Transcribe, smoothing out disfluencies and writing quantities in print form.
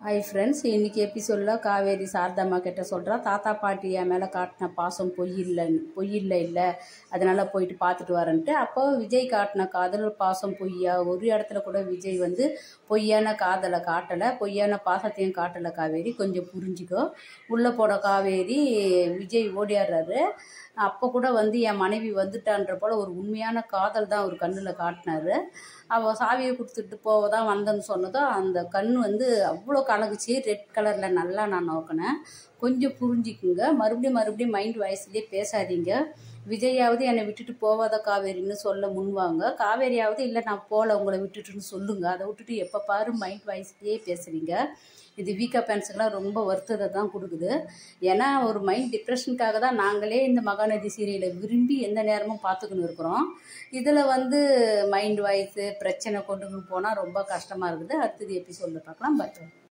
Hi friends, இன்றைக்கி எபிசோடில் காவேரி சாரதாம்மா கிட்ட சொல்கிறா, தாத்தா பாட்டி என் மேலே காட்டின பாசம் பொய்யில்லை அதனால் போயிட்டு பார்த்துட்டு வரேன்ட்டு. அப்போ விஜய் காட்டின காதல் பாசம் பொய்யா? ஒரு இடத்துல கூட விஜய் பொய்யான காதலை காட்டலை, பொய்யான பாசத்தையும் காட்டலை. காவேரி கொஞ்சம் புரிஞ்சுக்கோ. உள்ளே போட காவேரி விஜய் ஓடியாடுறாரு. அப்போ கூட என் மனைவி வந்துட்டான்ற போல் ஒரு உண்மையான காதல் தான் அவர் கண்ணில் காட்டினாரு. அவள் சாவியை கொடுத்துட்டு போவதான் வந்தேன்னு சொன்னதும் அந்த கண் அவ்வளோ கலங்குச்சு. ரெட் கலரில் நல்லா நான் நோக்கினேன். கொஞ்சம் புரிஞ்சுக்குங்க. மறுபடியும் மைண்ட் வாய்ஸ்லேயே பேசாதீங்க. விஜயாவது என்னை விட்டுட்டு போவாத காவேரின்னு சொல்ல முன்வாங்க. காவேரியாவது இல்லை நான் போகல உங்களை விட்டுட்டுன்னு சொல்லுங்க. அதை விட்டுட்டு எப்போ பாரு மைண்ட் வாய்ஸ்லேயே பேசுகிறீங்க. இது வீக்கா பேன்ஸுக்கெல்லாம் ரொம்ப வருத்தத்தை தான் கொடுக்குது. ஏன்னா ஒரு மைண்ட் டிப்ரெஷனுக்காக தான் நாங்களே இந்த மகாநதி சீரியலை விரும்பி எந்த நேரமும் பார்த்துக்கணும் இருக்கிறோம். இதில் மைண்ட் வாய்ஸு பிரச்சனை கொண்டு போனால் ரொம்ப கஷ்டமாக இருக்குது. அடுத்தது எபிசோடில் பார்க்கலாம். பை.